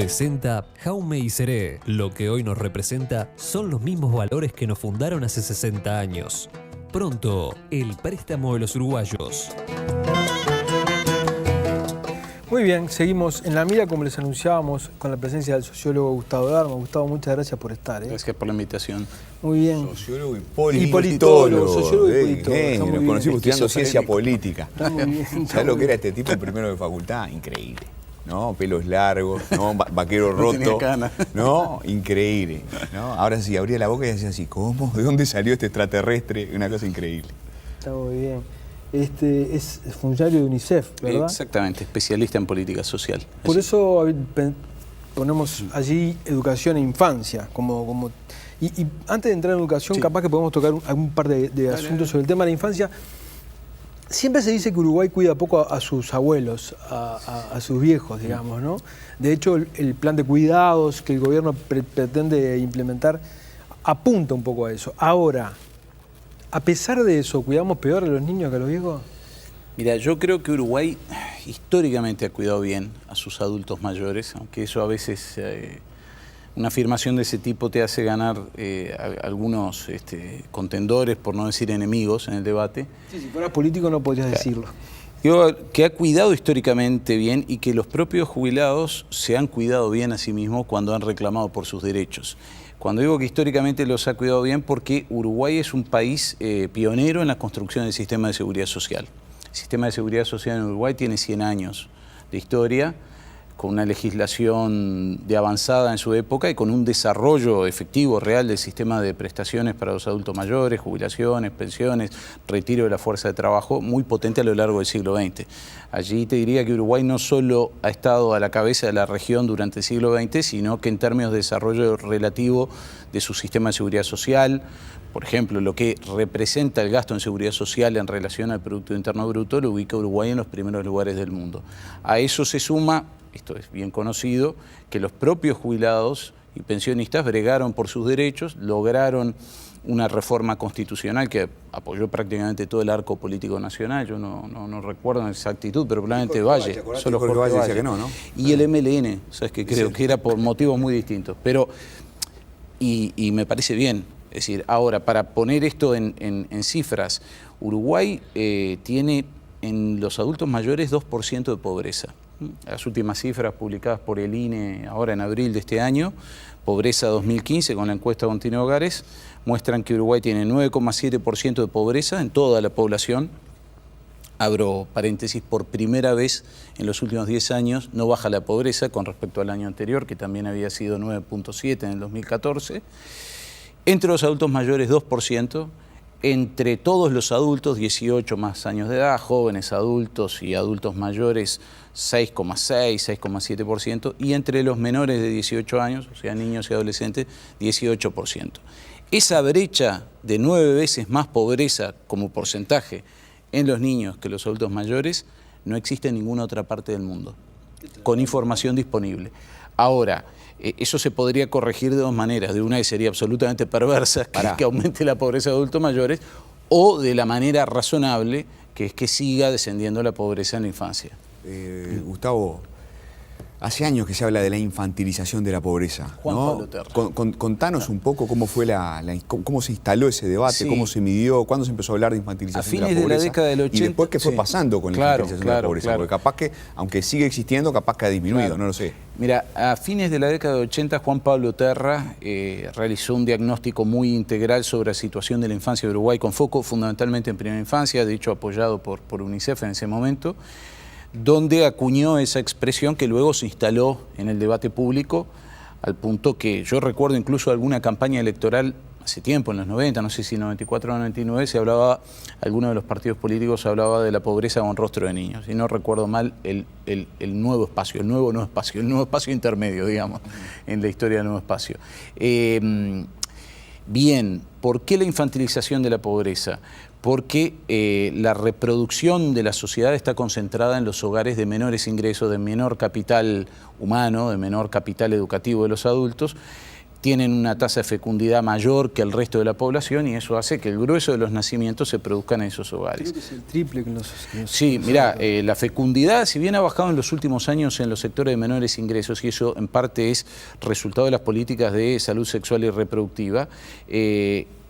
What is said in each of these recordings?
Presenta Jaume y Seré. Lo que hoy nos representa son los mismos valores que nos fundaron hace 60 años. Pronto, el préstamo de los uruguayos. Muy bien, seguimos en la mira como les anunciábamos con la presencia del sociólogo Gustavo Darma. Gustavo, muchas gracias por estar. Gracias por la invitación. Muy bien. Sociólogo y politólogo. Sociólogo y politólogo. Nos conocimos estudiando ciencia política. Muy bien. ¿Sabes lo que era este tipo en primero de facultad? Increíble. ¿No? Pelos largos, ¿no? Vaquero roto. No tenía cana. ¿No? Increíble. ¿No? Ahora sí, abría la boca y decía así, ¿cómo? ¿De dónde salió este extraterrestre? Una cosa increíble. Está muy bien. Es funcionario de UNICEF, ¿verdad? Exactamente, especialista en política social. Por eso ponemos allí educación e infancia. Y antes de entrar en educación, Sí. capaz que podemos tocar algún par de asuntos sobre el tema de la infancia. Siempre se dice que Uruguay cuida poco a sus abuelos, a sus viejos, digamos, ¿no? De hecho, el plan de cuidados que el gobierno pretende implementar apunta un poco a eso. Ahora, a pesar de eso, ¿cuidamos peor a los niños que a los viejos? Mira, yo creo que Uruguay históricamente ha cuidado bien a sus adultos mayores, aunque eso a veces, una afirmación de ese tipo te hace ganar algunos contendores, por no decir enemigos, en el debate. Sí, si fueras político no podrías decirlo. Digo, que ha cuidado históricamente bien y que los propios jubilados se han cuidado bien a sí mismos cuando han reclamado por sus derechos. Cuando digo que históricamente los ha cuidado bien, porque Uruguay es un país pionero en la construcción del sistema de seguridad social. El sistema de seguridad social en Uruguay tiene 100 años de historia, con una legislación de avanzada en su época y con un desarrollo efectivo, real del sistema de prestaciones para los adultos mayores, jubilaciones, pensiones, retiro de la fuerza de trabajo, muy potente a lo largo del siglo XX. Allí te diría que Uruguay no solo ha estado a la cabeza de la región durante el siglo XX, sino que en términos de desarrollo relativo de su sistema de seguridad social, por ejemplo, lo que representa el gasto en seguridad social en relación al Producto Interno Bruto, lo ubica Uruguay en los primeros lugares del mundo. A eso se suma, esto es bien conocido, que los propios jubilados y pensionistas bregaron por sus derechos, lograron una reforma constitucional que apoyó prácticamente todo el arco político nacional. Yo no recuerdo en exactitud, pero probablemente Valle. Solo Jorge Valle decía que no, ¿no? Y el MLN, ¿sabes qué? Creo que era por motivos muy distintos. Pero, y me parece bien. Es decir, ahora, para poner esto en cifras, Uruguay tiene en los adultos mayores 2% de pobreza. Las últimas cifras publicadas por el INE ahora en abril de este año, Pobreza 2015, con la encuesta Continua Hogares, muestran que Uruguay tiene 9,7% de pobreza en toda la población. Abro paréntesis, por primera vez en los últimos 10 años no baja la pobreza con respecto al año anterior, que también había sido 9,7 en el 2014. Entre los adultos mayores 2%, entre todos los adultos 18 más años de edad, jóvenes adultos y adultos mayores 6,6, 6,7%, y entre los menores de 18 años, o sea, niños y adolescentes, 18%. Esa brecha de 9 veces más pobreza como porcentaje en los niños que los adultos mayores no existe en ninguna otra parte del mundo, con información disponible. Ahora, eso se podría corregir de dos maneras. De una que sería absolutamente perversa, que es que aumente la pobreza de adultos mayores, o de la manera razonable, que es que siga descendiendo la pobreza en la infancia. Gustavo, hace años que se habla de la infantilización de la pobreza, Juan ¿no? Pablo Terra. Contanos un poco cómo fue cómo se instaló ese debate, Sí. cómo se midió, cuándo se empezó a hablar de infantilización A fines de la pobreza. de la década del 80. Y después qué fue Sí. pasando con la infantilización de la pobreza. Porque capaz que, aunque sigue existiendo, capaz que ha disminuido, Claro. no lo sé. Mira, a fines de la década de 80, Juan Pablo Terra realizó un diagnóstico muy integral sobre la situación de la infancia de Uruguay, con foco fundamentalmente en primera infancia, de hecho apoyado por UNICEF en ese momento, donde acuñó esa expresión que luego se instaló en el debate público, al punto que yo recuerdo incluso alguna campaña electoral hace tiempo, en los 90, no sé si 94 o 99, se hablaba, alguno de los partidos políticos hablaba de la pobreza con rostro de niños, y no recuerdo mal el nuevo espacio, el nuevo espacio intermedio, digamos, en la historia del nuevo espacio. Bien, ¿por qué la infantilización de la pobreza? Porque la reproducción de la sociedad está concentrada en los hogares de menores ingresos, de menor capital humano, de menor capital educativo de los adultos, tienen una tasa de fecundidad mayor que el resto de la población y eso hace que el grueso de los nacimientos se produzcan en esos hogares. Creo que es el triple que Sí, mirá, la fecundidad, si bien ha bajado en los últimos años en los sectores de menores ingresos, y eso en parte es resultado de las políticas de salud sexual y reproductiva,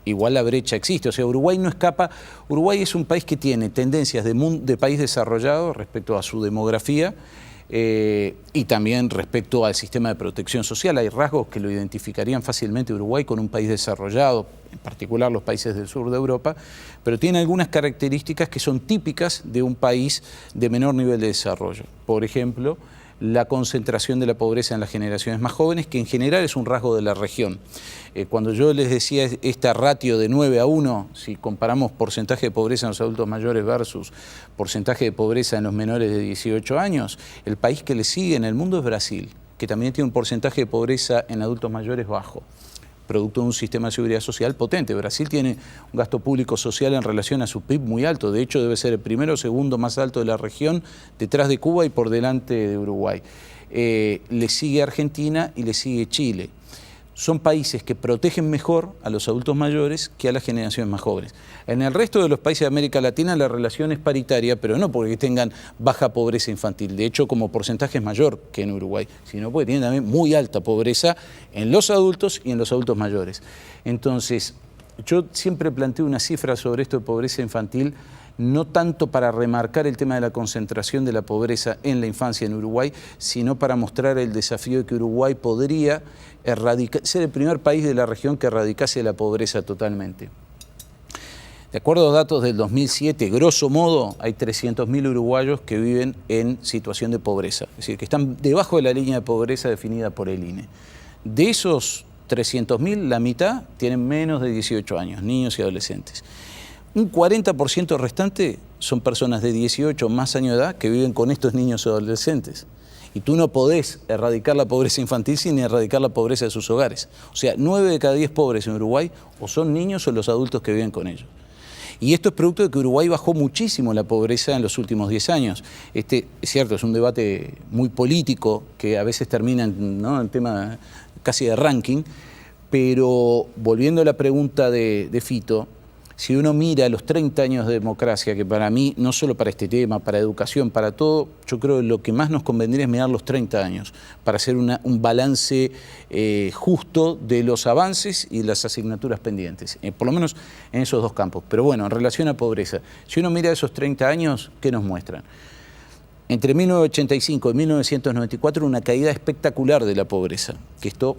igual la brecha existe. O sea, Uruguay no escapa. Uruguay es un país que tiene tendencias de país desarrollado respecto a su demografía, y también respecto al sistema de protección social. Hay rasgos que lo identificarían fácilmente Uruguay con un país desarrollado, en particular los países del sur de Europa, pero tiene algunas características que son típicas de un país de menor nivel de desarrollo. Por ejemplo, la concentración de la pobreza en las generaciones más jóvenes, que en general es un rasgo de la región. Cuando yo les decía esta ratio de 9-1, si comparamos porcentaje de pobreza en los adultos mayores versus porcentaje de pobreza en los menores de 18 años, el país que le sigue en el mundo es Brasil, que también tiene un porcentaje de pobreza en adultos mayores bajo, producto de un sistema de seguridad social potente. Brasil tiene un gasto público social en relación a su PIB muy alto, de hecho debe ser el primero o segundo más alto de la región, detrás de Cuba y por delante de Uruguay. Le sigue Argentina y le sigue Chile. Son países que protegen mejor a los adultos mayores que a las generaciones más jóvenes. En el resto de los países de América Latina la relación es paritaria, pero no porque tengan baja pobreza infantil. De hecho, como porcentaje es mayor que en Uruguay, sino porque tienen también muy alta pobreza en los adultos y en los adultos mayores. Entonces, yo siempre planteo una cifra sobre esto de pobreza infantil, no tanto para remarcar el tema de la concentración de la pobreza en la infancia en Uruguay, sino para mostrar el desafío de que Uruguay podría ser el primer país de la región que erradicase la pobreza totalmente. De acuerdo a datos del 2007, grosso modo, hay 300.000 uruguayos que viven en situación de pobreza, es decir, que están debajo de la línea de pobreza definida por el INE. De esos 300.000, la mitad tienen menos de 18 años, niños y adolescentes. Un 40% restante son personas de 18 o más años de edad que viven con estos niños y adolescentes. Y tú no podés erradicar la pobreza infantil sin erradicar la pobreza de sus hogares. O sea, 9 de cada 10 pobres en Uruguay o son niños o los adultos que viven con ellos. Y esto es producto de que Uruguay bajó muchísimo la pobreza en los últimos 10 años. Es cierto, es un debate muy político que a veces termina en tema casi de ranking, pero volviendo a la pregunta de Fito, si uno mira los 30 años de democracia, que para mí, no solo para este tema, para educación, para todo, yo creo que lo que más nos convendría es mirar los 30 años para hacer un balance justo de los avances y las asignaturas pendientes, por lo menos en esos dos campos. Pero bueno, en relación a pobreza, si uno mira esos 30 años, ¿qué nos muestran? Entre 1985 y 1994 una caída espectacular de la pobreza, que esto,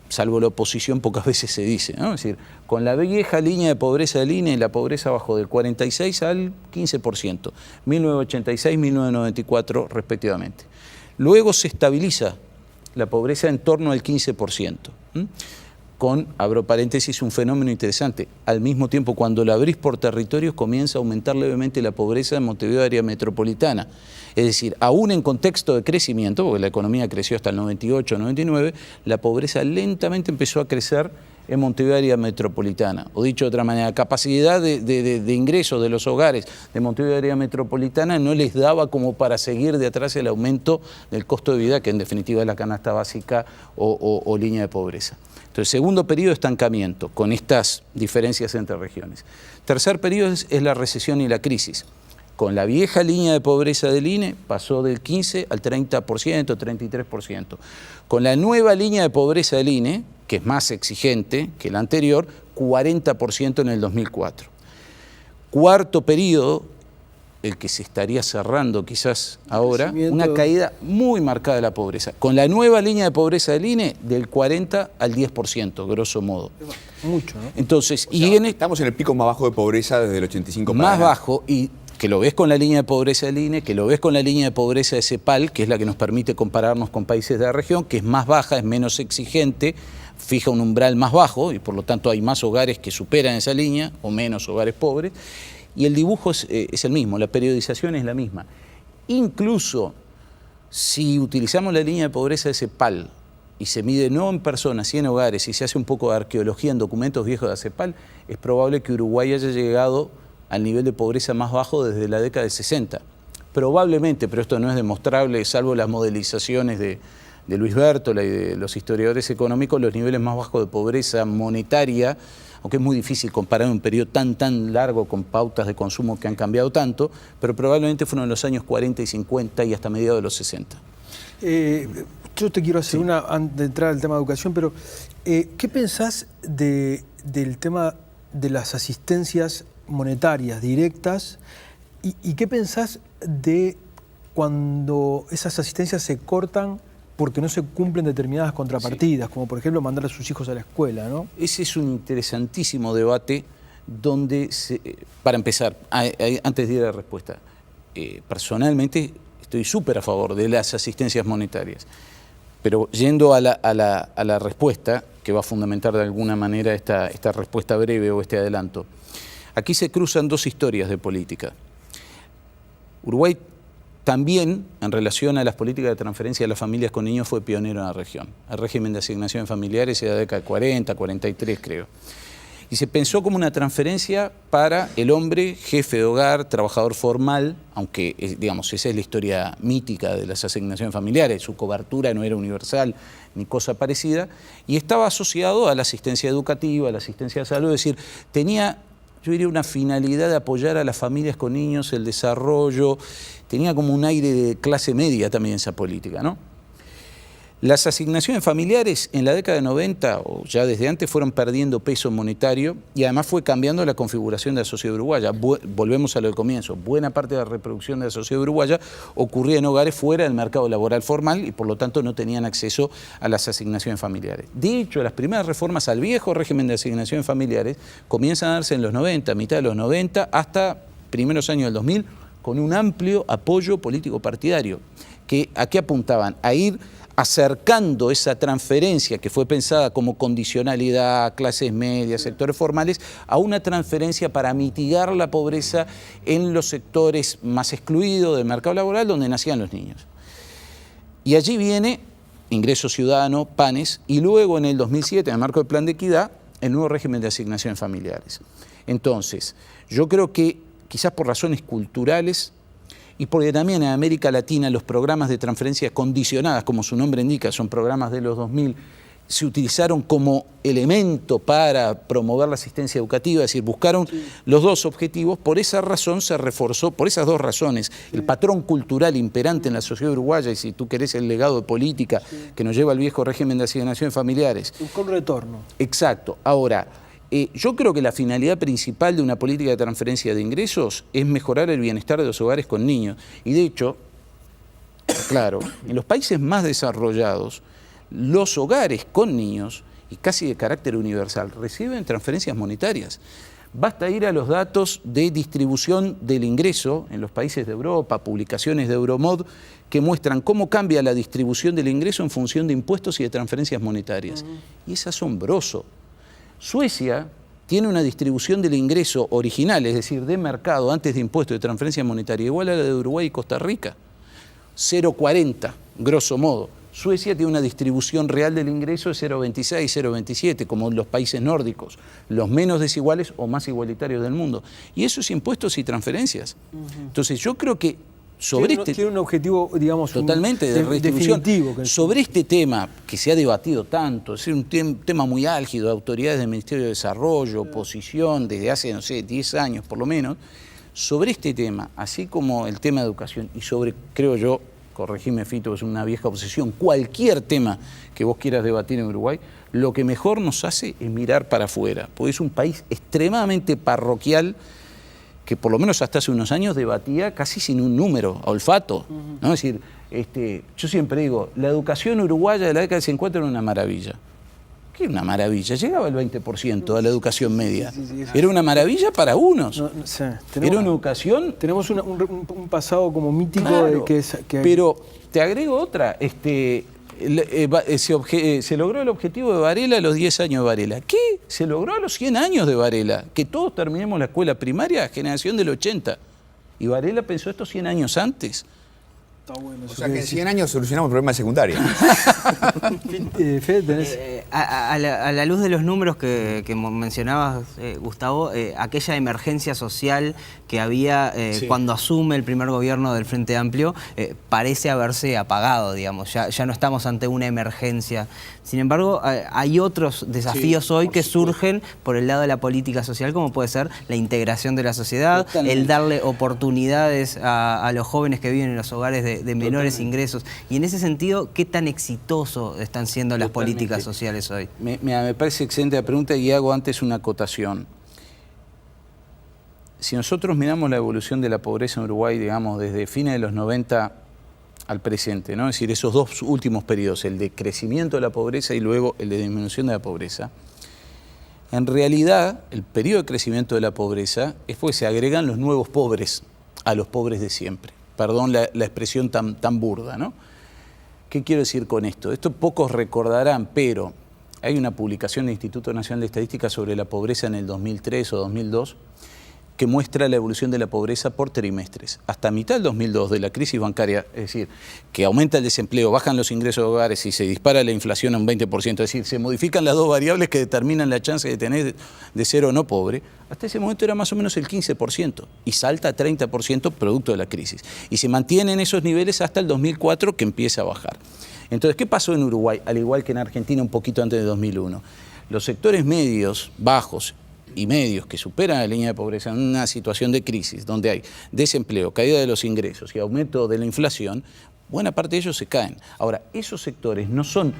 salvo la oposición, pocas veces se dice, ¿no? Es decir, con la vieja línea de pobreza del INE, la pobreza bajó del 46 al 15%, 1986, 1994 respectivamente. Luego se estabiliza la pobreza en torno al 15%, con, abro paréntesis, un fenómeno interesante. Al mismo tiempo, cuando la abrís por territorios, comienza a aumentar levemente la pobreza en Montevideo, área metropolitana. Es decir, aún en contexto de crecimiento, porque la economía creció hasta el 98, 99, la pobreza lentamente empezó a crecer en Montevideo, área metropolitana. O dicho de otra manera, la capacidad de ingresos de los hogares de Montevideo, área metropolitana, no les daba como para seguir de atrás el aumento del costo de vida, que en definitiva es la canasta básica o línea de pobreza. Entonces, segundo periodo de estancamiento, con estas diferencias entre regiones. Tercer periodo es la recesión y la crisis. Con la vieja línea de pobreza del INE pasó del 15 al 30%, 33%. Con la nueva línea de pobreza del INE, que es más exigente que la anterior, 40% en el 2004. Cuarto periodo, el que se estaría cerrando quizás ahora, una caída muy marcada de la pobreza. Con la nueva línea de pobreza del INE, del 40 al 10%, grosso modo. Mucho, ¿no? Entonces, estamos en el pico más bajo de pobreza desde el 85 para más bajo, y que lo ves con la línea de pobreza del INE, que lo ves con la línea de pobreza de CEPAL, que es la que nos permite compararnos con países de la región, que es más baja, es menos exigente, fija un umbral más bajo y por lo tanto hay más hogares que superan esa línea o menos hogares pobres. Y el dibujo es el mismo, la periodización es la misma. Incluso si utilizamos la línea de pobreza de CEPAL y se mide no en personas, sino en hogares, y se hace un poco de arqueología en documentos viejos de CEPAL, es probable que Uruguay haya llegado al nivel de pobreza más bajo desde la década del 60. Probablemente, pero esto no es demostrable, salvo las modelizaciones de Luis Bértola y de los historiadores económicos, los niveles más bajos de pobreza monetaria, aunque es muy difícil comparar un periodo tan largo con pautas de consumo que han cambiado tanto, pero probablemente fueron en los años 40 y 50 y hasta mediados de los 60. Yo te quiero hacer una, antes de entrar al tema de educación, pero ¿qué pensás del tema de las asistencias monetarias directas y qué pensás de cuando esas asistencias se cortan porque no se cumplen determinadas contrapartidas, como por ejemplo mandar a sus hijos a la escuela, ¿no? Ese es un interesantísimo debate donde, para empezar, antes de ir a la respuesta, personalmente estoy súper a favor de las asistencias monetarias, pero yendo a la respuesta, que va a fundamentar de alguna manera esta respuesta breve o este adelanto, aquí se cruzan dos historias de política. Uruguay también, en relación a las políticas de transferencia de las familias con niños, fue pionero en la región. El régimen de asignación familiares era de la década de 40, 43 creo. Y se pensó como una transferencia para el hombre, jefe de hogar, trabajador formal, aunque, digamos, esa es la historia mítica de las asignaciones familiares, su cobertura no era universal ni cosa parecida, y estaba asociado a la asistencia educativa, a la asistencia de salud, es decir, tenía, yo diría, una finalidad de apoyar a las familias con niños, el desarrollo, tenía como un aire de clase media también esa política, ¿no? Las asignaciones familiares en la década de 90, o ya desde antes, fueron perdiendo peso monetario y además fue cambiando la configuración de la sociedad uruguaya. Volvemos a lo del comienzo. Buena parte de la reproducción de la sociedad uruguaya ocurría en hogares fuera del mercado laboral formal y por lo tanto no tenían acceso a las asignaciones familiares. De hecho, las primeras reformas al viejo régimen de asignaciones familiares comienzan a darse en los 90, mitad de los 90, hasta primeros años del 2000, con un amplio apoyo político partidario. ¿A qué apuntaban? A ir acercando esa transferencia que fue pensada como condicionalidad, clases medias, sectores formales, a una transferencia para mitigar la pobreza en los sectores más excluidos del mercado laboral donde nacían los niños. Y allí viene Ingreso Ciudadano, PANES, y luego en el 2007, en el marco del Plan de Equidad, el nuevo régimen de asignaciones familiares. Entonces, yo creo que quizás por razones culturales, y porque también en América Latina los programas de transferencias condicionadas, como su nombre indica, son programas de los 2000, se utilizaron como elemento para promover la asistencia educativa, es decir, buscaron los dos objetivos. Por esa razón se reforzó, por esas dos razones, el patrón cultural imperante en la sociedad uruguaya, y si tú querés el legado de política que nos lleva al viejo régimen de asignaciones familiares. Buscó un retorno. Exacto. Ahora, yo creo que la finalidad principal de una política de transferencia de ingresos es mejorar el bienestar de los hogares con niños. Y de hecho, claro, en los países más desarrollados, los hogares con niños, y casi de carácter universal, reciben transferencias monetarias. Basta ir a los datos de distribución del ingreso en los países de Europa, publicaciones de Euromod, que muestran cómo cambia la distribución del ingreso en función de impuestos y de transferencias monetarias. Y es asombroso. Suecia tiene una distribución del ingreso original, es decir, de mercado antes de impuestos de transferencia monetaria, igual a la de Uruguay y Costa Rica. 0,40, grosso modo. Suecia tiene una distribución real del ingreso de 0,26, 0,27, como los países nórdicos, los menos desiguales o más igualitarios del mundo. Y eso es impuestos y transferencias. Entonces yo creo que tiene un objetivo, digamos, totalmente de redistribución. Definitivo. Sobre este tema que se ha debatido tanto, es un tema muy álgido, autoridades del Ministerio de Desarrollo, oposición, desde hace, no sé, 10 años por lo menos, sobre este tema, así como el tema de educación y sobre, creo yo, corregime Fito, es una vieja obsesión, cualquier tema que vos quieras debatir en Uruguay, lo que mejor nos hace es mirar para afuera, porque es un país extremadamente parroquial, que por lo menos hasta hace unos años debatía casi sin un número, a olfato. ¿No? Es decir, yo siempre digo, la educación uruguaya de la década del 50 era una maravilla. ¿Qué era una maravilla? Llegaba el 20% a la educación media. Era una maravilla para unos. Era una educación... Tenemos un pasado como mítico, claro, que... Pero te agrego otra. Se logró el objetivo de Varela a los 10 años de Varela. ¿Qué? Se logró a los 100 años de Varela. Que todos terminemos la escuela primaria, generación del 80. Y Varela pensó esto 100 años antes. Está bueno, o sea que en 100 años solucionamos el problema de secundaria. A la luz de los números que mencionabas, Gustavo, aquella emergencia social que había cuando asume el primer gobierno del Frente Amplio, parece haberse apagado, digamos. Ya no estamos ante una emergencia. Sin embargo, hay otros desafíos hoy que surgen por el lado de la política social, como puede ser la integración de la sociedad, el darle oportunidades a los jóvenes que viven en los hogares de menores ingresos. Y en ese sentido, ¿qué tan exitoso están siendo las políticas sociales hoy? Me parece excelente la pregunta y hago antes una acotación. Si nosotros miramos la evolución de la pobreza en Uruguay, digamos, desde fines de los 90 al presente, ¿no? Es decir, esos dos últimos periodos, el de crecimiento de la pobreza y luego el de disminución de la pobreza, en realidad el periodo de crecimiento de la pobreza es porque se agregan los nuevos pobres a los pobres de siempre. Perdón la expresión tan burda, ¿no? ¿Qué quiero decir con esto? Esto pocos recordarán, pero hay una publicación del Instituto Nacional de Estadística sobre la pobreza en el 2003 o 2002 que muestra la evolución de la pobreza por trimestres. Hasta mitad del 2002, de la crisis bancaria, es decir, que aumenta el desempleo, bajan los ingresos de hogares y se dispara la inflación a un 20%, es decir, se modifican las dos variables que determinan la chance de tener de ser o no pobre, hasta ese momento era más o menos el 15% y salta a 30% producto de la crisis. Y se mantiene en esos niveles hasta el 2004 que empieza a bajar. Entonces, ¿qué pasó en Uruguay? Al igual que en Argentina un poquito antes de 2001. Los sectores medios, bajos y medios que superan la línea de pobreza en una situación de crisis, donde hay desempleo, caída de los ingresos y aumento de la inflación, buena parte de ellos se caen. Ahora, esos sectores no son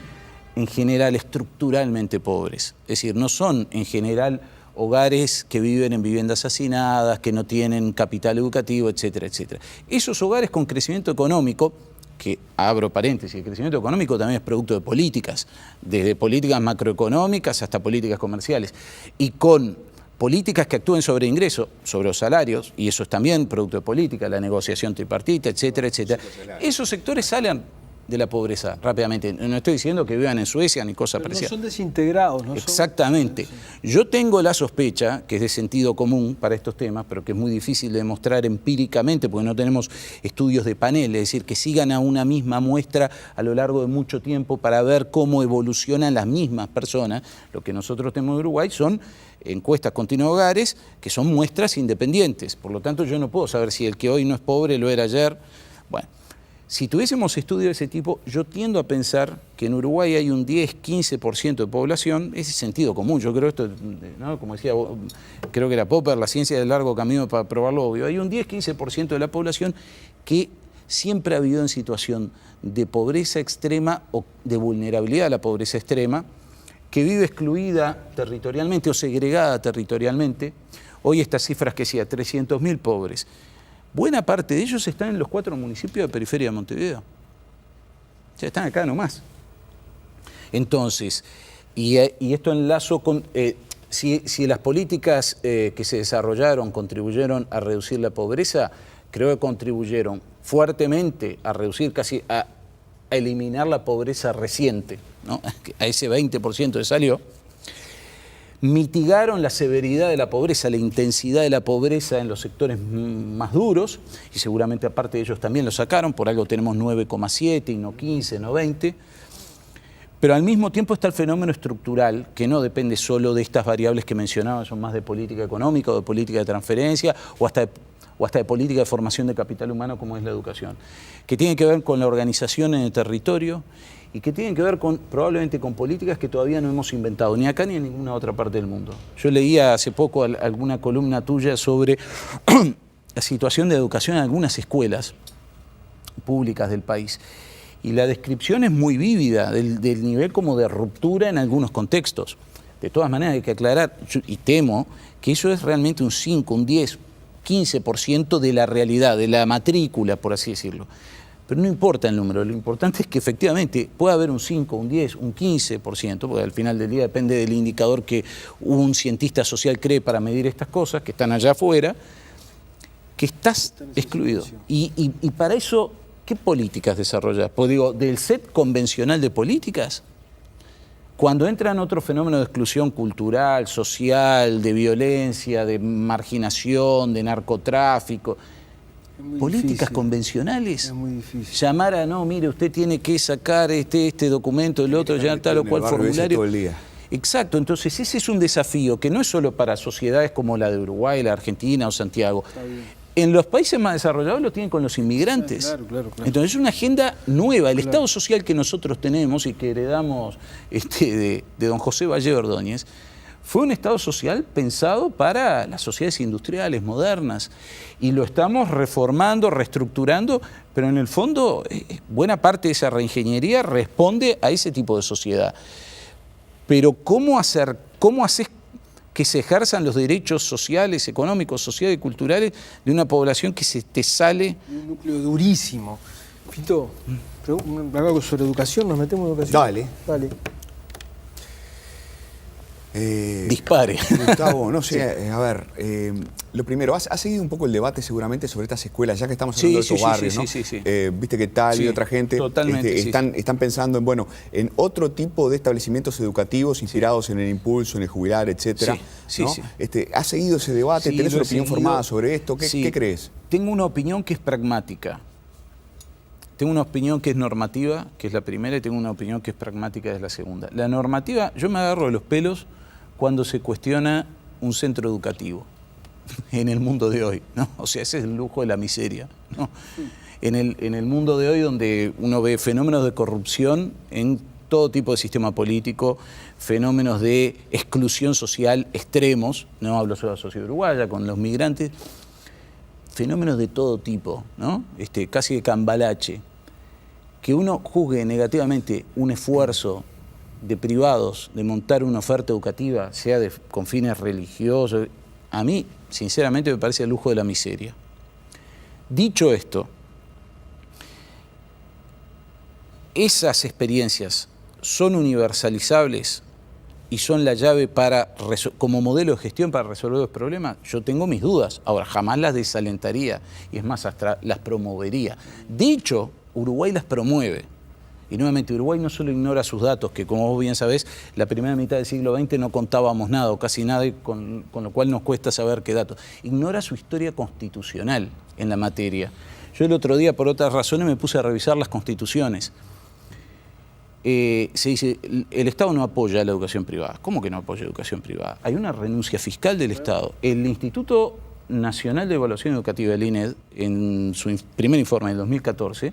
en general estructuralmente pobres, es decir, no son en general hogares que viven en viviendas hacinadas, que no tienen capital educativo, etcétera, etcétera. Esos hogares con crecimiento económico, que abro paréntesis, el crecimiento económico también es producto de políticas, desde políticas macroeconómicas hasta políticas comerciales, y con políticas que actúen sobre ingresos, sobre los salarios, y eso es también producto de política, la negociación tripartita, etcétera, etcétera. Esos sectores salen de la pobreza rápidamente. No estoy diciendo que vivan en Suecia ni cosa parecida. No son desintegrados, ¿no? Exactamente. Yo tengo la sospecha, que es de sentido común para estos temas, pero que es muy difícil de demostrar empíricamente porque no tenemos estudios de panel, es decir, que sigan a una misma muestra a lo largo de mucho tiempo para ver cómo evolucionan las mismas personas. Lo que nosotros tenemos en Uruguay son encuestas continuas de hogares, que son muestras independientes. Por lo tanto, yo no puedo saber si el que hoy no es pobre lo era ayer. Bueno. Si tuviésemos estudios de ese tipo, yo tiendo a pensar que en Uruguay hay un 10-15% de población, ese es sentido común, yo creo esto, ¿no? Como decía, creo que era Popper, la ciencia del largo camino para probar lo obvio, hay un 10-15% de la población que siempre ha vivido en situación de pobreza extrema o de vulnerabilidad a la pobreza extrema, que vive excluida territorialmente o segregada territorialmente. Hoy estas cifras que decía, 300.000 pobres. Buena parte de ellos están en los 4 municipios de periferia de Montevideo. O sea, están acá nomás. Entonces, y esto enlazo con, si las políticas que se desarrollaron contribuyeron a reducir la pobreza, creo que contribuyeron fuertemente a reducir, casi a eliminar la pobreza reciente, ¿no? A ese 20% que salió. Mitigaron la severidad de la pobreza, la intensidad de la pobreza en los sectores más duros, y seguramente aparte de ellos también lo sacaron, por algo tenemos 9,7 y no 15, no 20, pero al mismo tiempo está el fenómeno estructural, que no depende solo de estas variables que mencionaba, son más de política económica o de política de transferencia, o hasta de política de formación de capital humano como es la educación, que tiene que ver con la organización en el territorio, y que tienen que ver probablemente con políticas que todavía no hemos inventado, ni acá ni en ninguna otra parte del mundo. Yo leía hace poco alguna columna tuya sobre la situación de educación en algunas escuelas públicas del país, y la descripción es muy vívida del nivel como de ruptura en algunos contextos. De todas maneras hay que aclarar, y temo, que eso es realmente un 5, un 10, 15% de la realidad, de la matrícula, por así decirlo. Pero no importa el número, lo importante es que efectivamente puede haber un 5, un 10, un 15%, porque al final del día depende del indicador que un cientista social cree para medir estas cosas, que están allá afuera, que estás excluido. Y para eso, ¿qué políticas desarrollas? Pues digo, del set convencional de políticas, cuando entran otros fenómenos de exclusión cultural, social, de violencia, de marginación, de narcotráfico, políticas difícil. Convencionales, es muy difícil. Llamar a, no, mire, usted tiene que sacar este documento, el otro, ya tal o cual formulario. Exacto, entonces ese es un desafío que no es solo para sociedades como la de Uruguay, la Argentina o Santiago. En los países más desarrollados lo tienen con los inmigrantes. Claro. Entonces es una agenda nueva. El Estado social que nosotros tenemos y que heredamos de don José Valle Ordóñez fue un Estado social pensado para las sociedades industriales modernas y lo estamos reformando, reestructurando, pero en el fondo buena parte de esa reingeniería responde a ese tipo de sociedad. Pero ¿cómo haces que se ejerzan los derechos sociales, económicos, sociales y culturales de una población que se te sale? Un núcleo durísimo. Fito, algo sobre educación, nos metemos en educación. Dale. Dispare. Gustavo, no sé, a ver, lo primero, has seguido un poco el debate seguramente sobre estas escuelas, ya que estamos hablando de estos barrios, ¿no? Sí. Viste que tal y otra gente totalmente, están pensando en otro tipo de establecimientos educativos inspirados en el impulso, en el jubilar, etcétera. ¿no? ¿Has seguido ese debate? ¿Tenés una opinión formada sobre esto? ¿Qué crees? Tengo una opinión que es pragmática. Tengo una opinión que es normativa, que es la primera, y tengo una opinión que es pragmática, que es la segunda. La normativa, yo me agarro de los pelos cuando se cuestiona un centro educativo en el mundo de hoy, ¿no? O sea, ese es el lujo de la miseria, ¿no? En el mundo de hoy, donde uno ve fenómenos de corrupción en todo tipo de sistema político, fenómenos de exclusión social extremos, no hablo solo de la sociedad uruguaya, con los migrantes, fenómenos de todo tipo, ¿no? Casi de cambalache, que uno juzgue negativamente un esfuerzo de privados de montar una oferta educativa, sea con fines religiosos, a mí, sinceramente, me parece el lujo de la miseria. Dicho esto, esas experiencias son universalizables y son la llave como modelo de gestión para resolver los problemas. Yo tengo mis dudas. Ahora, jamás las desalentaría y es más, hasta las promovería. Dicho, Uruguay las promueve. Y nuevamente, Uruguay no solo ignora sus datos, que como vos bien sabés, la primera mitad del siglo XX no contábamos nada o casi nada, y con lo cual nos cuesta saber qué datos. Ignora su historia constitucional en la materia. Yo el otro día, por otras razones, me puse a revisar las constituciones. Se dice, el Estado no apoya la educación privada. ¿Cómo que no apoya la educación privada? Hay una renuncia fiscal del Estado. El Instituto Nacional de Evaluación Educativa, el INED, en su primer informe del 2014,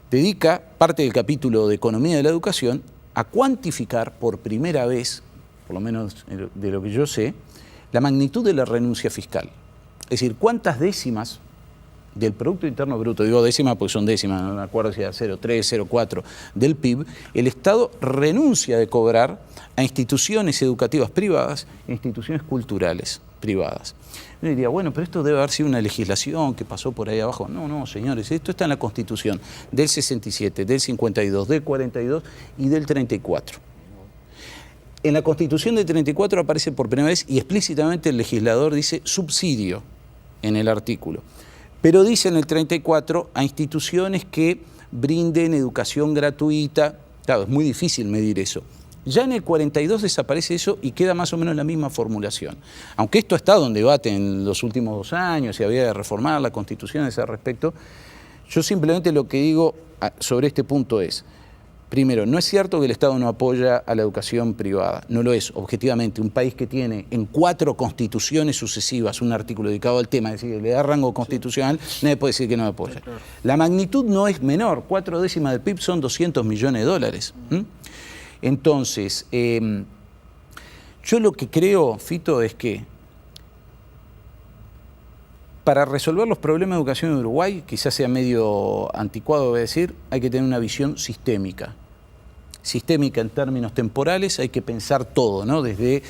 dedica parte del capítulo de Economía de la Educación a cuantificar por primera vez, por lo menos de lo que yo sé, la magnitud de la renuncia fiscal. Es decir, cuántas décimas del Producto Interno Bruto, digo décimas porque son décimas, no me acuerdo si era 0,3, 0,4 del PIB, el Estado renuncia de cobrar a instituciones educativas privadas e instituciones culturales privadas. Yo diría, bueno, pero esto debe haber sido una legislación que pasó por ahí abajo. No, señores, esto está en la Constitución del 67, del 52, del 42 y del 34. En la Constitución del 34 aparece por primera vez y explícitamente el legislador dice subsidio en el artículo. Pero dice en el 34 a instituciones que brinden educación gratuita. Claro, es muy difícil medir eso. Ya en el 42 desaparece eso y queda más o menos la misma formulación. Aunque esto ha estado en debate en los últimos 2 años, si había de reformar la Constitución a ese respecto, yo simplemente lo que digo sobre este punto es, primero, no es cierto que el Estado no apoya a la educación privada, no lo es, objetivamente. Un país que tiene en 4 constituciones sucesivas un artículo dedicado al tema, es decir, le da rango constitucional, nadie puede decir que no apoya. La magnitud no es menor, 4 décimas del PIB son $200 millones. Entonces, yo lo que creo, Fito, es que para resolver los problemas de educación en Uruguay, quizás sea medio anticuado voy a decir, hay que tener una visión sistémica. Sistémica en términos temporales, hay que pensar todo, ¿no? Desde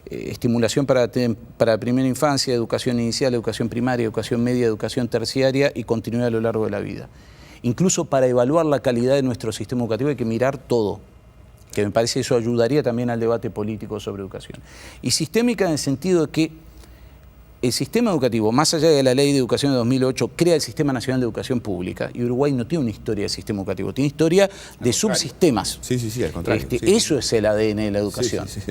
estimulación para primera infancia, educación inicial, educación primaria, educación media, educación terciaria y continuidad a lo largo de la vida. Incluso para evaluar la calidad de nuestro sistema educativo hay que mirar todo, que me parece eso ayudaría también al debate político sobre educación. Y sistémica en el sentido de que el sistema educativo, más allá de la Ley de Educación de 2008, crea el Sistema Nacional de Educación Pública. Y Uruguay no tiene una historia de sistema educativo, tiene historia de subsistemas. Sí, al contrario. Eso es el ADN de la educación. Sí.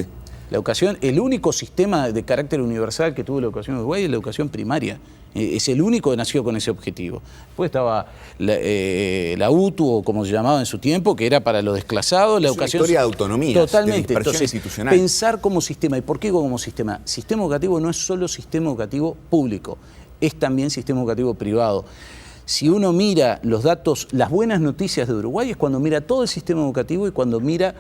La educación, el único sistema de carácter universal que tuvo la educación en Uruguay es la educación primaria. Es el único que nació con ese objetivo. Después estaba la UTU, o como se llamaba en su tiempo, que era para los desclasados, la educación... Una historia de autonomía, totalmente. de dispersión institucional. Pensar como sistema. ¿Y por qué como sistema? Sistema educativo no es solo sistema educativo público, es también sistema educativo privado. Si uno mira los datos, las buenas noticias de Uruguay es cuando mira todo el sistema educativo y cuando mira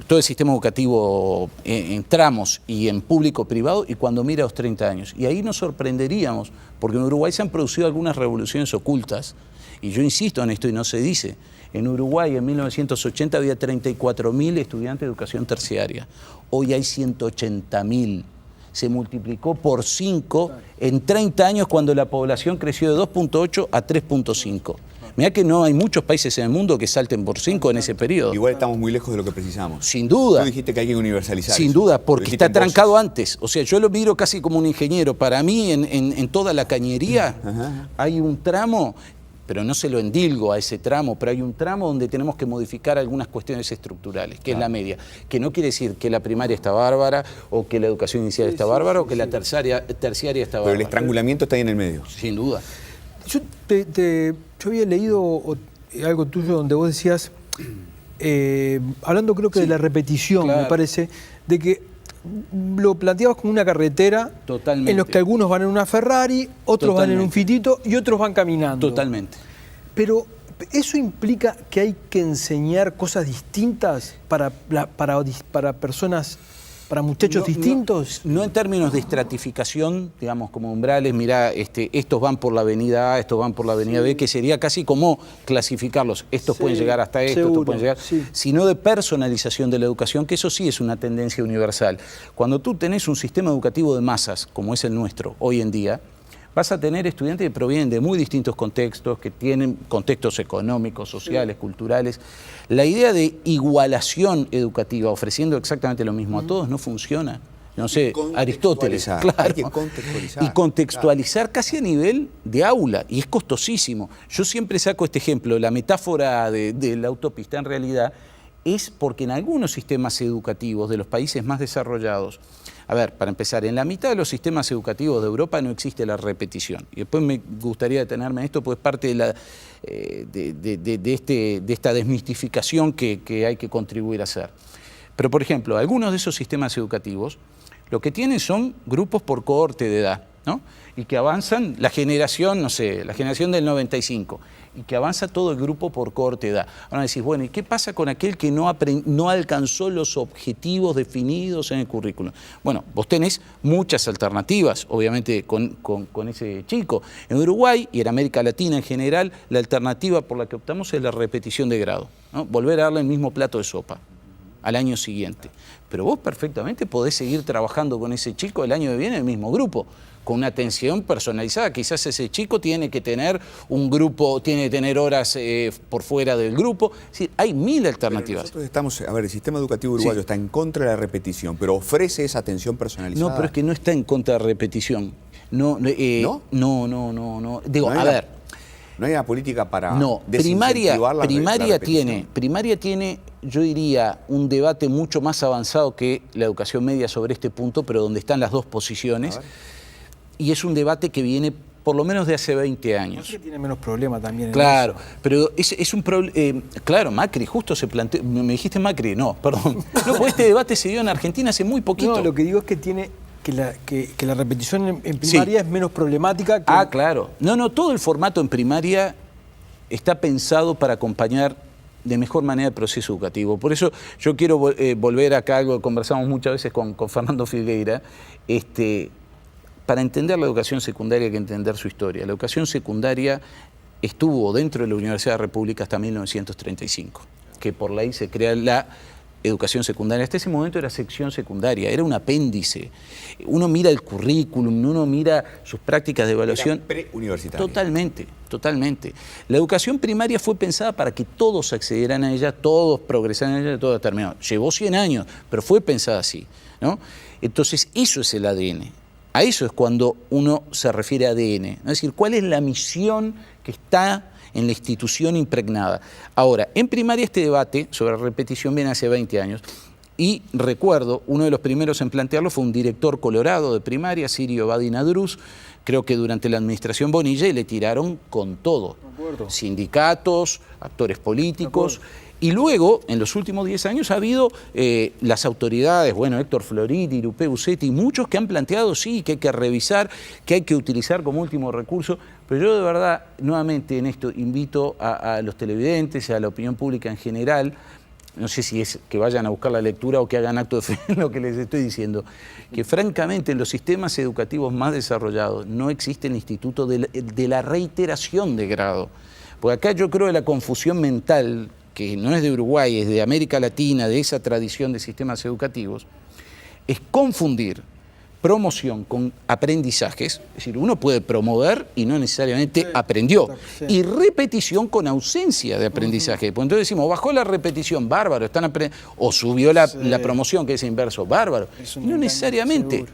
todo el sistema educativo en tramos y en público-privado y cuando mira los 30 años. Y ahí nos sorprenderíamos, porque en Uruguay se han producido algunas revoluciones ocultas, y yo insisto en esto y no se dice. En Uruguay en 1980 había 34.000 estudiantes de educación terciaria, hoy hay 180.000. Se multiplicó por 5 en 30 años cuando la población creció de 2.8 a 3.5. Mirá que no hay muchos países en el mundo que salten por 5 en ese periodo. Igual estamos muy lejos de lo que precisamos. Sin duda. Tú dijiste que hay que universalizar. Sin duda, porque está trancado antes. O sea, yo lo miro casi como un ingeniero. Para mí, en toda la cañería, hay un tramo, pero no se lo endilgo a ese tramo, pero hay un tramo donde tenemos que modificar algunas cuestiones estructurales, que es la media. Que no quiere decir que la primaria está bárbara, o que la educación inicial está bárbara, o que la terciaria está bárbara. Pero el estrangulamiento está ahí en el medio. Sin duda. Yo había leído algo tuyo donde vos decías, hablando creo que de la repetición, claro, me parece, de que lo planteabas como una carretera. Totalmente. En los que algunos van en una Ferrari, otros van en un Fitito y otros van caminando. Totalmente. Pero ¿eso implica que hay que enseñar cosas distintas para personas, para muchachos distintos? No en términos de estratificación, digamos, como umbrales, mirá, estos van por la avenida A, estos van por la avenida B, que sería casi como clasificarlos. Estos pueden llegar hasta esto, estos pueden llegar... Sino de personalización de la educación, que eso sí es una tendencia universal. Cuando tú tenés un sistema educativo de masas, como es el nuestro hoy en día, vas a tener estudiantes que provienen de muy distintos contextos, que tienen contextos económicos, sociales, culturales. La idea de igualación educativa, ofreciendo exactamente lo mismo a todos, no funciona. No sé, Aristóteles, claro. Hay que contextualizar. Y contextualizar casi a nivel de aula, y es costosísimo. Yo siempre saco este ejemplo, la metáfora de la autopista en realidad es porque en algunos sistemas educativos de los países más desarrollados, a ver, para empezar, en la mitad de los sistemas educativos de Europa no existe la repetición. Y después me gustaría detenerme en esto, pues parte de esta desmistificación que hay que contribuir a hacer. Pero, por ejemplo, algunos de esos sistemas educativos lo que tienen son grupos por cohorte de edad, ¿no? Y que avanzan la generación, no sé, la generación del 95, y que avanza todo el grupo por cohorte de edad. Ahora decís, bueno, ¿y qué pasa con aquel que no alcanzó los objetivos definidos en el currículum? Bueno, vos tenés muchas alternativas, obviamente, con ese chico. En Uruguay y en América Latina en general, la alternativa por la que optamos es la repetición de grado, ¿no? Volver a darle el mismo plato de sopa al año siguiente. Pero vos perfectamente podés seguir trabajando con ese chico el año que viene en el mismo grupo, con una atención personalizada. Quizás ese chico tiene que tener un grupo, tiene que tener horas por fuera del grupo. Es decir, hay 1000 alternativas. Nosotros estamos, a ver, el sistema educativo uruguayo está en contra de la repetición, pero ofrece esa atención personalizada. No, pero es que no está en contra de la repetición. No. Digo, a ver. No hay una política para primaria tiene, yo diría, un debate mucho más avanzado que la educación media sobre este punto, pero donde están las dos posiciones. Y es un debate que viene por lo menos de hace 20 años. Que tiene menos problema también. Claro, pero es un problema. Claro, Macri justo se planteó. ¿Me dijiste Macri? No, perdón. No, porque este debate se dio en Argentina hace muy poquito. No, lo que digo es que tiene. Que la repetición en primaria es menos problemática que... Claro. No, todo el formato en primaria está pensado para acompañar de mejor manera el proceso educativo. Por eso yo quiero volver acá a algo que conversamos muchas veces con Fernando Filgueira. Para entender la educación secundaria hay que entender su historia. La educación secundaria estuvo dentro de la Universidad de la República hasta 1935, que por ley se crea la educación secundaria. Hasta ese momento era sección secundaria, era un apéndice. Uno mira el currículum, uno mira sus prácticas de evaluación. Era preuniversitaria. Totalmente. La educación primaria fue pensada para que todos accedieran a ella, todos progresaran en ella, todo determinado. Llevó 100 años, pero fue pensada así, ¿no? Entonces, eso es el ADN. A eso es cuando uno se refiere a ADN. Es decir, ¿cuál es la misión que está en la institución impregnada? Ahora, en primaria este debate sobre repetición viene hace 20 años y recuerdo, uno de los primeros en plantearlo fue un director colorado de primaria, Sirio Badinadruz, Creo que durante la administración Bonilla le tiraron con todo. Sindicatos, actores políticos. Y luego, en los últimos 10 años, ha habido las autoridades, bueno, Héctor Floridi, Irupé Bucetti, muchos que han planteado, sí, que hay que revisar, que hay que utilizar como último recurso. Pero yo de verdad, nuevamente en esto, invito a los televidentes, a la opinión pública en general, no sé si es que vayan a buscar la lectura o que hagan acto de fe en lo que les estoy diciendo, que francamente en los sistemas educativos más desarrollados no existe el instituto de la reiteración de grado. Porque acá yo creo que la confusión mental, que no es de Uruguay, es de América Latina, de esa tradición de sistemas educativos, es confundir promoción con aprendizajes, es decir, uno puede promover y no necesariamente aprendió, y repetición con ausencia de aprendizaje. Pues entonces decimos, bajó la repetición, bárbaro, están o subió la promoción, que es inverso, bárbaro. Y no necesariamente.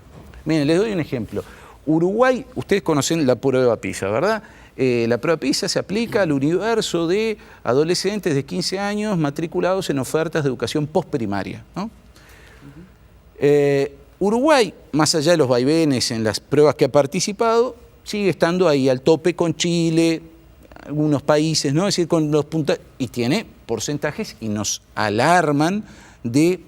Miren, les doy un ejemplo. Uruguay, ustedes conocen la prueba PISA, ¿verdad? La prueba PISA se aplica al universo de adolescentes de 15 años matriculados en ofertas de educación postprimaria, ¿no? Uruguay, más allá de los vaivenes en las pruebas que ha participado, sigue estando ahí al tope con Chile, algunos países, ¿no? Es decir, con los puntos, y tiene porcentajes y nos alarman de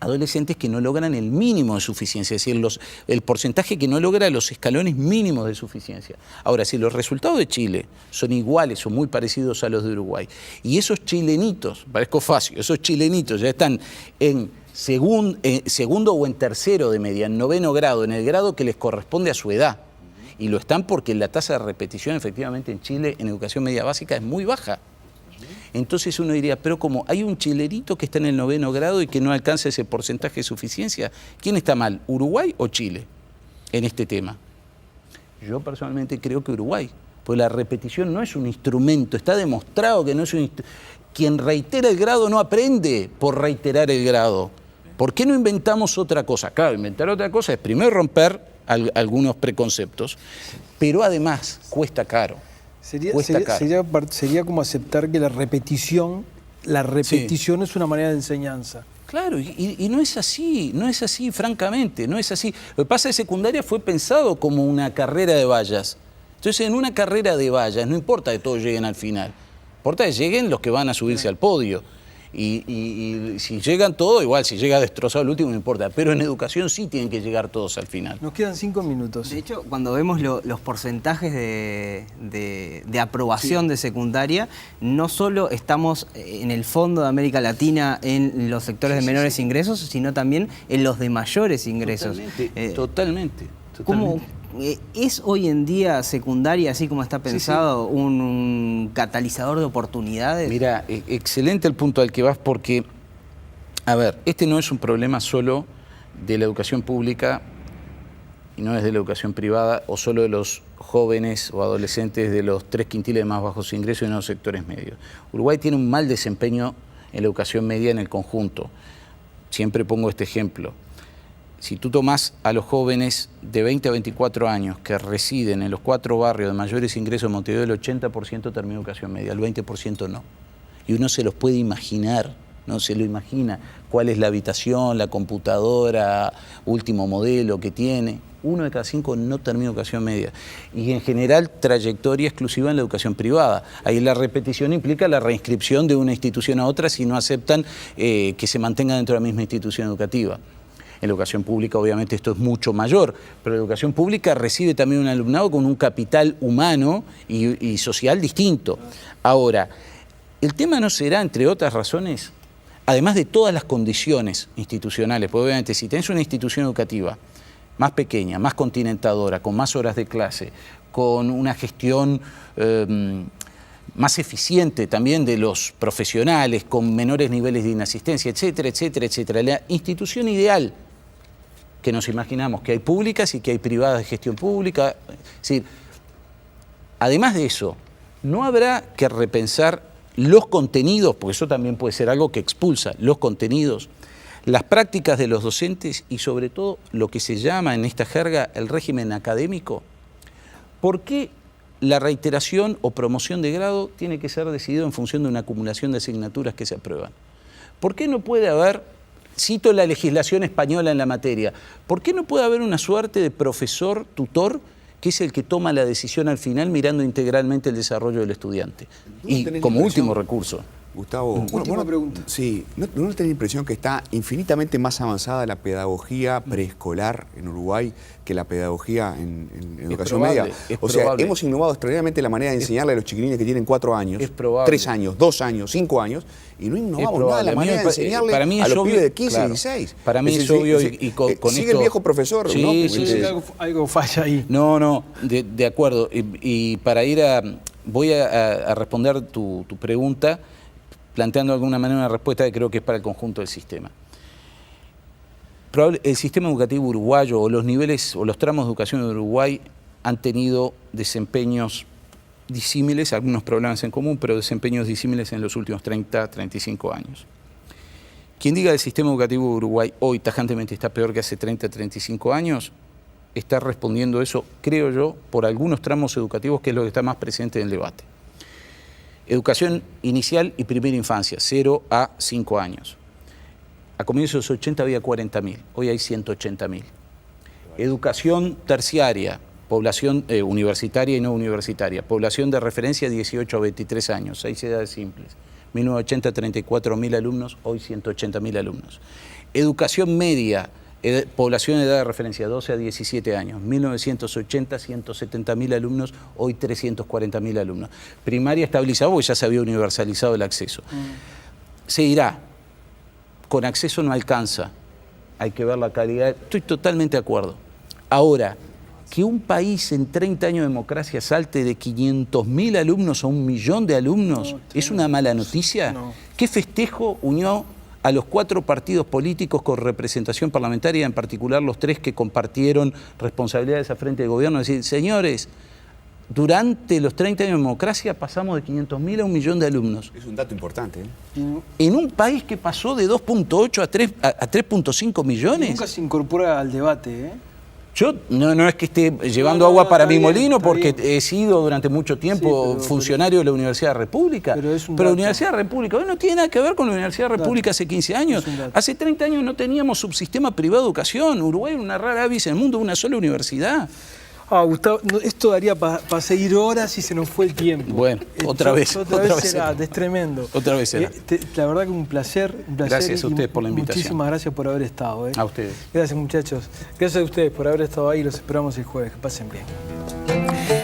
adolescentes que no logran el mínimo de suficiencia, es decir, el porcentaje que no logra los escalones mínimos de suficiencia. Ahora, si los resultados de Chile son iguales o muy parecidos a los de Uruguay, y esos chilenitos, parezco fácil, esos chilenitos ya están en segundo o en tercero de media, en 9º grado, en el grado que les corresponde a su edad, y lo están porque la tasa de repetición efectivamente en Chile en educación media básica es muy baja. Entonces uno diría, pero como hay un chilerito que está en el 9º grado y que no alcanza ese porcentaje de suficiencia, ¿quién está mal, Uruguay o Chile en este tema? Yo personalmente creo que Uruguay, pues la repetición no es un instrumento, está demostrado que no es un instrumento. Quien reitera el grado no aprende por reiterar el grado. ¿Por qué no inventamos otra cosa? Claro, inventar otra cosa es primero romper algunos preconceptos, pero además cuesta caro. Sería como aceptar que la repetición es una manera de enseñanza. Claro, y no es así, francamente, no es así. Lo que pasa es que secundaria fue pensado como una carrera de vallas. Entonces, en una carrera de vallas, no importa que todos lleguen al final, importa que lleguen los que van a subirse al podio. Y si llegan todos, igual, si llega destrozado el último, no importa. Pero en educación sí tienen que llegar todos al final. Nos quedan 5 minutos. De hecho, cuando vemos los porcentajes de aprobación de secundaria, no solo estamos en el fondo de América Latina en los sectores de menores ingresos, sino también en los de mayores ingresos. Totalmente. ¿Cómo es hoy en día secundaria, así como está pensado, un catalizador de oportunidades? Mira, excelente el punto al que vas, porque, a ver, este no es un problema solo de la educación pública y no es de la educación privada o solo de los jóvenes o adolescentes de los 3/5 de más bajos ingresos y no los sectores medios. Uruguay tiene un mal desempeño en la educación media en el conjunto. Siempre pongo este ejemplo. Si tú tomás a los jóvenes de 20 a 24 años que residen en los 4 barrios de mayores ingresos de Montevideo, el 80% termina educación media, el 20% no. Y uno se los puede imaginar, ¿no? Se lo imagina cuál es la habitación, la computadora, último modelo que tiene. 1 de cada 5 no termina educación media. Y en general, trayectoria exclusiva en la educación privada. Ahí la repetición implica la reinscripción de una institución a otra si no aceptan que se mantenga dentro de la misma institución educativa. En la educación pública, obviamente, esto es mucho mayor, pero la educación pública recibe también un alumnado con un capital humano y social distinto. Ahora, el tema no será, entre otras razones, además de todas las condiciones institucionales, porque obviamente si tenés una institución educativa más pequeña, más continentadora, con más horas de clase, con una gestión más eficiente también de los profesionales, con menores niveles de inasistencia, etcétera, etcétera, etcétera, la institución ideal que nos imaginamos, que hay públicas y que hay privadas de gestión pública. Es decir, además de eso, no habrá que repensar los contenidos, porque eso también puede ser algo que expulsa los contenidos, las prácticas de los docentes y sobre todo lo que se llama en esta jerga el régimen académico. ¿Por qué la reiteración o promoción de grado tiene que ser decidido en función de una acumulación de asignaturas que se aprueban? ¿Por qué no puede haber, cito la legislación española en la materia, por qué no puede haber una suerte de profesor, tutor, que es el que toma la decisión al final mirando integralmente el desarrollo del estudiante. Y como último recurso. Gustavo, última pregunta. Sí, ¿no tenés la impresión que está infinitamente más avanzada la pedagogía preescolar en Uruguay que la pedagogía en educación media? O sea, hemos innovado extraordinariamente la manera de enseñarle a los chiquilines que tienen 4 años, 3 años, 2 años, 5 años, y no innovamos nada la manera de enseñarle a los pibes de 15, 16. Para mí es obvio y con sigue esto... el viejo profesor, sí, ¿no? Sí, algo falla ahí. No, de acuerdo. Y para ir voy a responder tu pregunta, planteando de alguna manera una respuesta que creo que es para el conjunto del sistema. El sistema educativo uruguayo o los niveles o los tramos de educación de Uruguay han tenido desempeños disímiles, algunos problemas en común, pero desempeños disímiles en los últimos 30, 35 años. Quien diga que el sistema educativo de Uruguay hoy tajantemente está peor que hace 30, 35 años, está respondiendo eso, creo yo, por algunos tramos educativos, que es lo que está más presente en el debate. Educación inicial y primera infancia, 0 a 5 años. A comienzos de los 80 había 40.000, hoy hay 180.000. Educación terciaria, población universitaria y no universitaria, población de referencia 18 a 23 años, 6 edades simples. 1980, 34.000 alumnos, hoy 180.000 alumnos. Educación media, población de edad de referencia 12 a 17 años, 1980, 170.000 alumnos, hoy 340.000 alumnos. Primaria estabilizada porque ya se había universalizado el acceso. Se irá, con acceso no alcanza, hay que ver la calidad, estoy totalmente de acuerdo. Ahora, que un país en 30 años de democracia salte de 500.000 alumnos a 1 millón de alumnos, ¿es una mala noticia? No. ¿Qué festejo unió a los 4 partidos políticos con representación parlamentaria, en particular los 3 que compartieron responsabilidades a frente del gobierno? Es decir, señores, durante los 30 años de democracia pasamos de 500.000 a 1 millón de alumnos. Es un dato importante, ¿eh? En un país que pasó de 2.8 a 3.5 millones. Nunca se incorpora al debate, ¿eh? Yo no es que esté llevando agua para mi molino, porque bien. he sido durante mucho tiempo funcionario de la Universidad de la República. Pero es un la dato. Universidad de la República hoy no tiene nada que ver con la Universidad de la República hace 15 años. Hace 30 años no teníamos subsistema privado de educación. Uruguay era una rara avis en el mundo, una sola universidad. Gustavo, esto daría para seguir horas y se nos fue el tiempo. Bueno, otra vez será, es tremendo. Otra vez será. La verdad que un placer. Gracias a ustedes por la invitación. Muchísimas gracias por haber estado. A ustedes. Gracias, muchachos. Gracias a ustedes por haber estado ahí. Los esperamos el jueves. Que pasen bien.